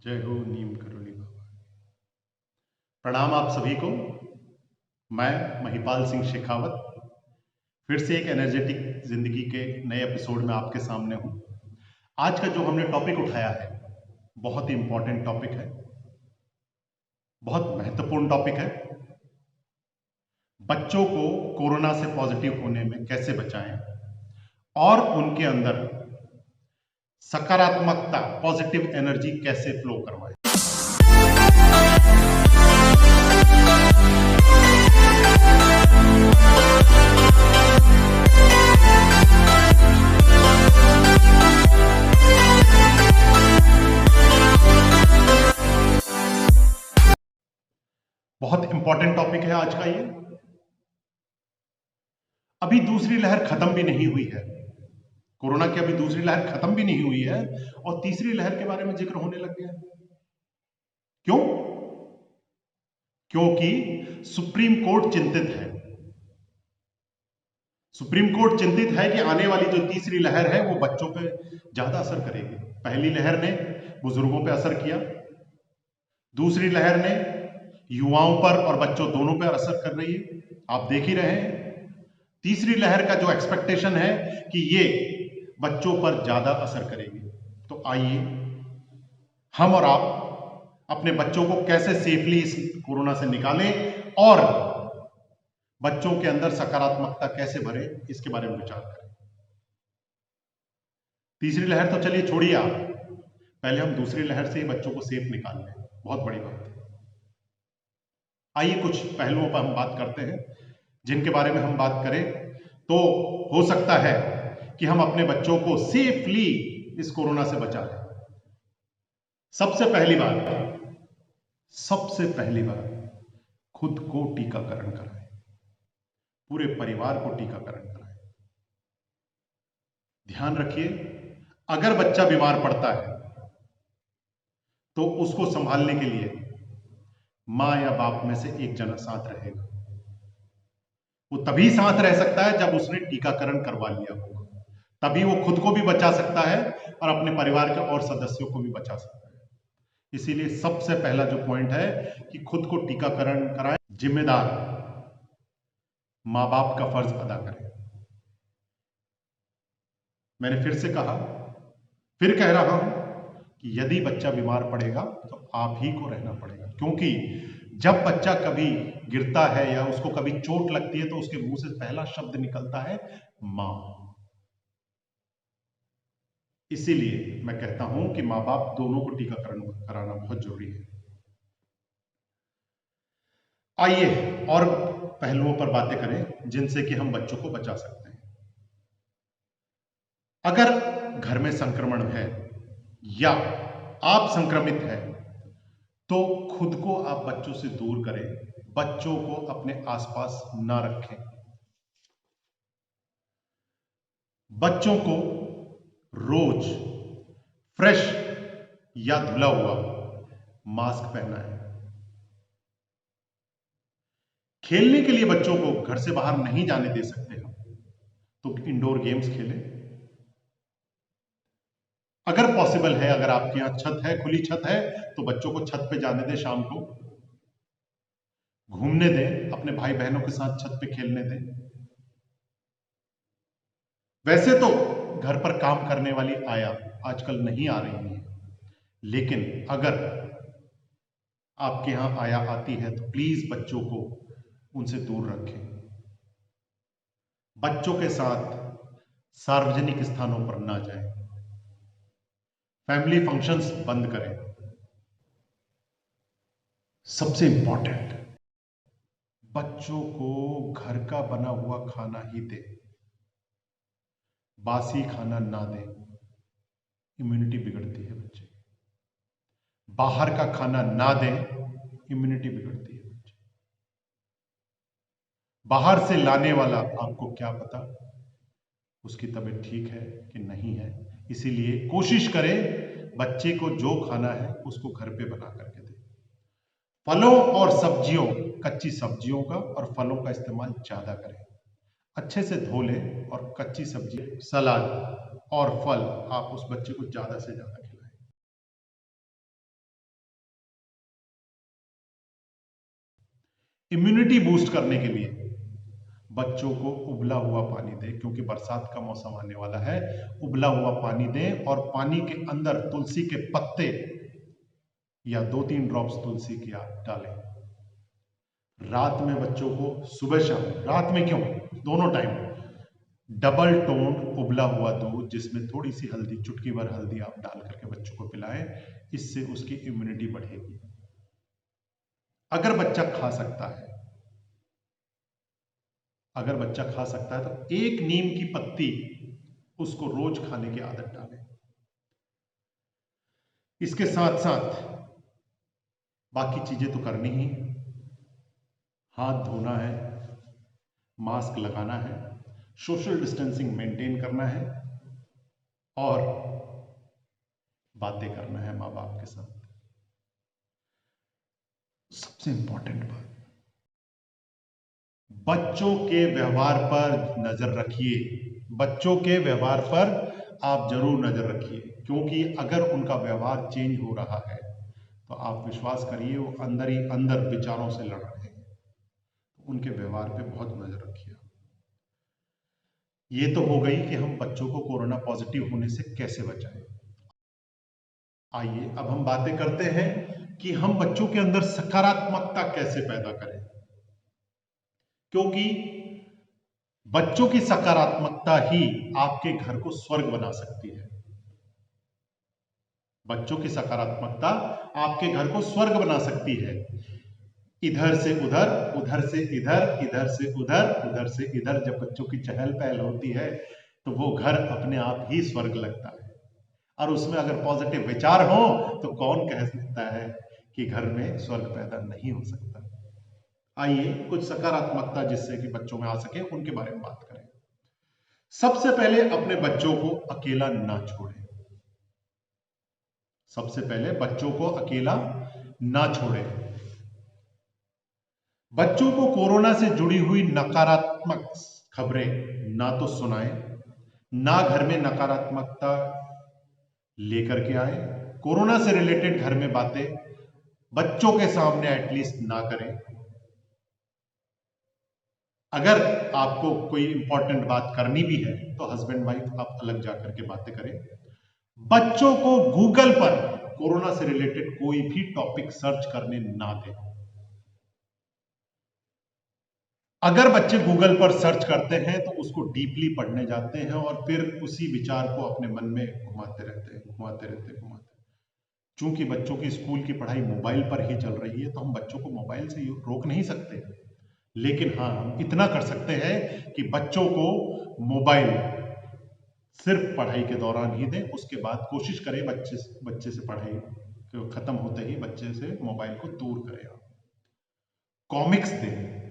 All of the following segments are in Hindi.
जय हो नीम करोली बाबा। प्रणाम आप सभी को। मैं महिपाल सिंह शेखावत फिर से एक एनर्जेटिक जिंदगी के नए एपिसोड में आपके सामने हूं। आज का जो हमने टॉपिक उठाया है बहुत ही इंपॉर्टेंट टॉपिक है, बहुत महत्वपूर्ण टॉपिक है। बच्चों को कोरोना से पॉजिटिव होने में कैसे बचाएं और उनके अंदर सकारात्मकता, पॉजिटिव एनर्जी कैसे फ्लो करवाएं। बहुत इंपॉर्टेंट टॉपिक है आज का ये। अभी दूसरी लहर खत्म भी नहीं हुई है, कोरोना की अभी दूसरी लहर खत्म भी नहीं हुई है और तीसरी लहर के बारे में जिक्र होने लग गया है। क्यों? क्योंकि सुप्रीम कोर्ट चिंतित है। सुप्रीम कोर्ट चिंतित है कि आने वाली जो तीसरी लहर है वो बच्चों पे ज्यादा असर करेगी। पहली लहर ने बुजुर्गों पे असर किया, दूसरी लहर ने युवाओं पर और बच्चों दोनों पर असर कर रही है, आप देख ही रहे हैं। तीसरी लहर का जो एक्सपेक्टेशन है कि ये बच्चों पर ज्यादा असर करेगी। तो आइए हम और आप अपने बच्चों को कैसे सेफली इस कोरोना से निकालें और बच्चों के अंदर सकारात्मकता कैसे भरे, इसके बारे में विचार करें। तीसरी लहर तो चलिए छोड़िए आप, पहले हम दूसरी लहर से ही बच्चों को सेफ निकाल लें, बहुत बड़ी बात है। आइए कुछ पहलुओं पर हम बात करते हैं जिनके बारे में हम बात करें तो हो सकता है कि हम अपने बच्चों को सेफली इस कोरोना से बचा लें। सबसे पहली बात खुद को टीकाकरण कराएं, पूरे परिवार को टीकाकरण कराएं। ध्यान रखिए, अगर बच्चा बीमार पड़ता है तो उसको संभालने के लिए मां या बाप में से एक जना साथ रहेगा। वो तभी साथ रह सकता है जब उसने टीकाकरण करवा लिया होगा, तभी वो खुद को भी बचा सकता है और अपने परिवार के और सदस्यों को भी बचा सकता है। इसीलिए सबसे पहला जो पॉइंट है कि खुद को टीकाकरण कराएं, जिम्मेदार मां बाप का फर्ज अदा करें। मैंने फिर से कहा, फिर कह रहा हूं कि यदि बच्चा बीमार पड़ेगा तो आप ही को रहना पड़ेगा, क्योंकि जब बच्चा कभी गिरता है या उसको कभी चोट लगती है तो उसके मुंह से पहला शब्द निकलता है मां। इसीलिए मैं कहता हूं कि मां बाप दोनों को टीकाकरण कराना बहुत जरूरी है। आइए और पहलुओं पर बातें करें जिनसे कि हम बच्चों को बचा सकते हैं। अगर घर में संक्रमण है या आप संक्रमित हैं तो खुद को आप बच्चों से दूर करें, बच्चों को अपने आसपास ना रखें। बच्चों को रोज फ्रेश या धुला हुआ मास्क पहनाएं। खेलने के लिए बच्चों को घर से बाहर नहीं जाने दे सकते हम, तो इंडोर गेम्स खेलें। अगर पॉसिबल है, अगर आपके यहां छत है, खुली छत है, तो बच्चों को छत पे जाने दें, शाम को घूमने दें, अपने भाई बहनों के साथ छत पे खेलने दें। वैसे तो घर पर काम करने वाली आया आजकल नहीं आ रही है, लेकिन अगर आपके यहां आया आती है तो प्लीज बच्चों को उनसे दूर रखें। बच्चों के साथ सार्वजनिक स्थानों पर ना जाएं। फैमिली फंक्शंस बंद करें। सबसे इंपॉर्टेंट, बच्चों को घर का बना हुआ खाना ही दें, बासी खाना ना दें, इम्यूनिटी बिगड़ती है बच्चे। बाहर का खाना ना दें, इम्यूनिटी बिगड़ती है बच्चे। बाहर से लाने वाला आपको क्या पता उसकी तबीयत ठीक है कि नहीं है, इसीलिए कोशिश करें बच्चे को जो खाना है उसको घर पे बना करके दें। फलों और सब्जियों, कच्ची सब्जियों का और फलों का इस्तेमाल ज्यादा करें। अच्छे से धो लें और कच्ची सब्जी, सलाद और फल आप उस बच्चे को ज्यादा से ज्यादा इम्यूनिटी बूस्ट करने के लिए बच्चों को उबला हुआ पानी दें, क्योंकि बरसात का मौसम आने वाला है। उबला हुआ पानी दें और पानी के अंदर तुलसी के पत्ते या 2-3 ड्रॉप्स तुलसी की आप डालें। रात में बच्चों को सुबह शाम, रात में क्यों, दोनों टाइम डबल टोन उबला हुआ दूध जिसमें थोड़ी सी हल्दी, चुटकी भर हल्दी आप डाल करके बच्चों को पिलाएं। इससे उसकी इम्यूनिटी बढ़ेगी। अगर बच्चा खा सकता है, अगर बच्चा खा सकता है तो एक नीम की पत्ती उसको रोज खाने की आदत डालें। इसके साथ साथ बाकी चीजें तो करनी ही, हाथ धोना है, मास्क लगाना है, सोशल डिस्टेंसिंग मेंटेन करना है और बातें करना है माँ बाप के साथ। सबसे इंपॉर्टेंट बात, बच्चों के व्यवहार पर नजर रखिए। बच्चों के व्यवहार पर आप जरूर नजर रखिए, क्योंकि अगर उनका व्यवहार चेंज हो रहा है तो आप विश्वास करिए वो अंदर ही अंदर विचारों से लड़ रहे हैं। तो उनके व्यवहार पे बहुत नजर रखिए। ये तो हो गई कि हम बच्चों को कोरोना पॉजिटिव होने से कैसे बचाएं। आइए अब हम बातें करते हैं कि हम बच्चों के अंदर सकारात्मकता कैसे पैदा करें, क्योंकि बच्चों की सकारात्मकता ही आपके घर को स्वर्ग बना सकती है। बच्चों की सकारात्मकता आपके घर को स्वर्ग बना सकती है। इधर से उधर, उधर से इधर, इधर से उधर, उधर से इधर जब बच्चों की चहल पहल होती है तो वो घर अपने आप ही स्वर्ग लगता है। और उसमें अगर पॉजिटिव विचार हो तो कौन कह सकता है कि घर में स्वर्ग पैदा नहीं हो सकता। आइए कुछ सकारात्मकता जिससे कि बच्चों में आ सके उनके बारे में बात करें। सबसे पहले अपने बच्चों को अकेला ना छोड़ें। सबसे पहले बच्चों को अकेला ना छोड़ें। बच्चों को कोरोना से जुड़ी हुई नकारात्मक खबरें ना तो सुनाएं, ना घर में नकारात्मकता लेकर के आए। कोरोना से रिलेटेड घर में बातें बच्चों के सामने एटलीस्ट ना करें। अगर आपको कोई इंपॉर्टेंट बात करनी भी है तो हस्बैंड वाइफ आप अलग जाकर के बातें करें। बच्चों को गूगल पर कोरोना से रिलेटेड कोई भी टॉपिक सर्च करने ना दें। अगर बच्चे गूगल पर सर्च करते हैं तो उसको डीपली पढ़ने जाते हैं और फिर उसी विचार को अपने मन में घुमाते रहते हैं। चूंकि बच्चों की स्कूल की पढ़ाई मोबाइल पर ही चल रही है तो हम बच्चों को मोबाइल से रोक नहीं सकते, लेकिन हाँ हम इतना कर सकते हैं कि बच्चों को मोबाइल सिर्फ पढ़ाई के दौरान ही दें। उसके बाद कोशिश करें बच्चे से पढ़ाई खत्म होते ही बच्चे से मोबाइल को दूर करें। कॉमिक्स दें,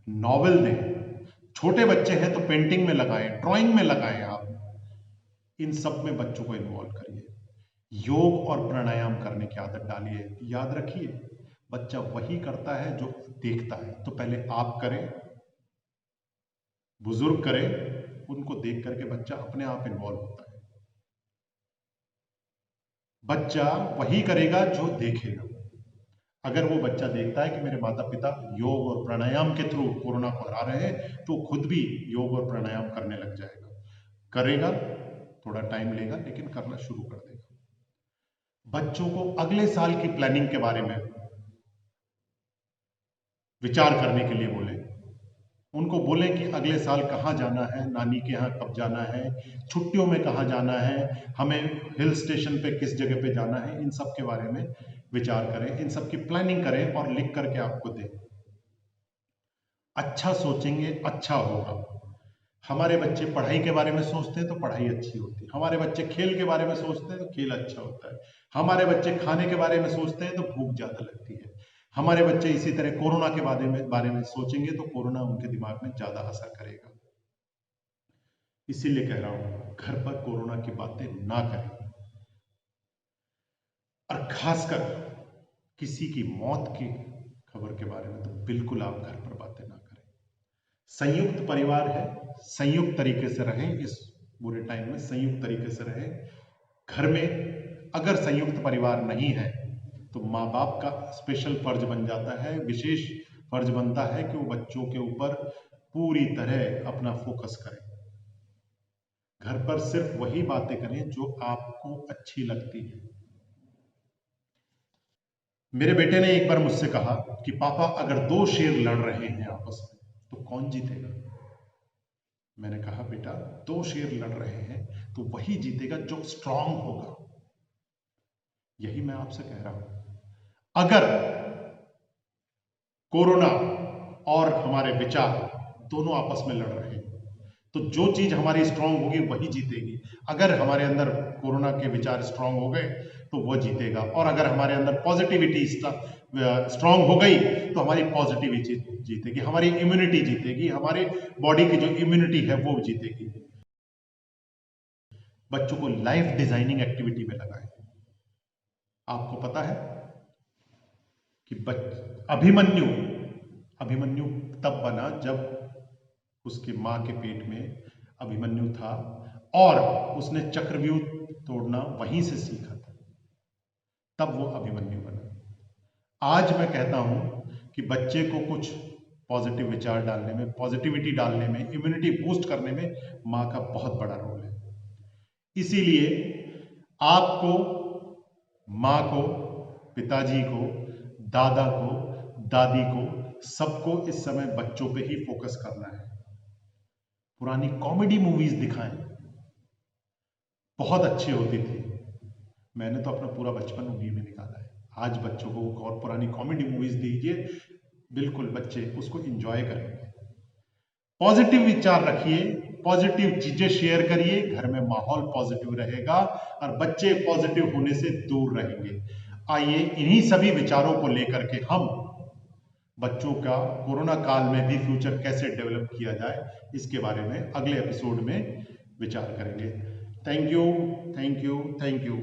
नॉवेल दें। छोटे बच्चे हैं तो पेंटिंग में लगाएं, ड्राइंग में लगाएं। आप इन सब में बच्चों को इन्वॉल्व करिए। योग और प्राणायाम करने की आदत डालिए। याद रखिए बच्चा वही करता है जो देखता है, तो पहले आप करें, बुजुर्ग करें, उनको देख करके बच्चा अपने आप इन्वॉल्व होता है। बच्चा वही करेगा जो देखेगा। अगर वो बच्चा देखता है कि मेरे माता पिता योग और प्राणायाम के थ्रू कोरोना को हरा रहे हैं तो खुद भी योग और प्राणायाम करने लग जाएगा। करेगा, थोड़ा टाइम लेगा लेकिन करना शुरू कर देगा। बच्चों को अगले साल की प्लानिंग के बारे में विचार करने के लिए बोलें। उनको बोलें कि अगले साल कहाँ जाना है, नानी के यहाँ कब जाना है, छुट्टियों में कहाँ जाना है, हमें हिल स्टेशन पे किस जगह पे जाना है। इन सब के बारे में विचार करें, इन सब की प्लानिंग करें और लिख करके आपको दें। अच्छा सोचेंगे अच्छा होगा। हमारे बच्चे पढ़ाई के बारे में सोचते हैं तो पढ़ाई अच्छी होती है। हमारे बच्चे खेल के बारे में सोचते हैं तो खेल अच्छा होता है। हमारे बच्चे खाने के बारे में सोचते हैं तो भूख ज्यादा लगती है। हमारे बच्चे इसी तरह कोरोना के बारे में सोचेंगे तो कोरोना उनके दिमाग में ज्यादा असर करेगा। इसीलिए कह रहा हूं घर पर कोरोना की बातें ना करें, और खासकर किसी की मौत की खबर के बारे में तो बिल्कुल आप घर पर बातें ना करें। संयुक्त परिवार है, संयुक्त तरीके से रहें। इस बुरे टाइम में संयुक्त तरीके से रहें। घर में अगर संयुक्त परिवार नहीं है तो माँ बाप का स्पेशल फर्ज बन जाता है, विशेष फर्ज बनता है कि वो बच्चों के ऊपर पूरी तरह अपना फोकस करें। घर पर सिर्फ वही बातें करें जो आपको अच्छी लगती है। मेरे बेटे ने एक बार मुझसे कहा कि पापा, अगर दो शेर लड़ रहे हैं आपस में तो कौन जीतेगा? मैंने कहा, बेटा, दो शेर लड़ रहे हैं तो वही जीतेगा जो स्ट्रांग होगा। यही मैं आपसे कह रहा हूं। अगर कोरोना और हमारे विचार दोनों आपस में लड़ रहे हैं तो जो चीज हमारी स्ट्रांग होगी वही जीतेगी। अगर हमारे अंदर कोरोना के विचार स्ट्रांग हो गए तो वो जीतेगा, और अगर हमारे अंदर पॉजिटिविटी स्ट्रांग हो गई तो हमारी पॉजिटिविटी जीतेगी, हमारी इम्यूनिटी जीतेगी, हमारे बॉडी की जो इम्यूनिटी है वो जीतेगी। बच्चों को लाइफ डिजाइनिंग एक्टिविटी में लगाएं। आपको पता है कि अभिमन्यु अभिमन्यु तब बना जब उसके मां के पेट में अभिमन्यु था और उसने चक्रव्यूह तोड़ना वहीं से सीखा था, तब वो अभिमन्यु बना। आज मैं कहता हूं कि बच्चे को कुछ पॉजिटिव विचार डालने में, पॉजिटिविटी डालने में, इम्यूनिटी बूस्ट करने में मां का बहुत बड़ा रोल है। इसीलिए आपको, मां को, पिताजी को, दादा को, दादी को, सबको इस समय बच्चों पे ही फोकस करना है। पुरानी कॉमेडी मूवीज दिखाएं, बहुत अच्छी होती थी। मैंने तो अपना पूरा बचपन उन्हीं में निकाला है। आज बच्चों को और पुरानी कॉमेडी मूवीज दीजिए, बिल्कुल बच्चे उसको एंजॉय करेंगे। पॉजिटिव विचार रखिए, पॉजिटिव चीजें शेयर करिए, घर में माहौल पॉजिटिव रहेगा और बच्चे पॉजिटिव होने से दूर रहेंगे। आइए इन्हीं सभी विचारों को लेकर के हम बच्चों का कोरोना काल में भी फ्यूचर कैसे डेवलप किया जाए, इसके बारे में अगले एपिसोड में विचार करेंगे। Thank you, thank you, thank you.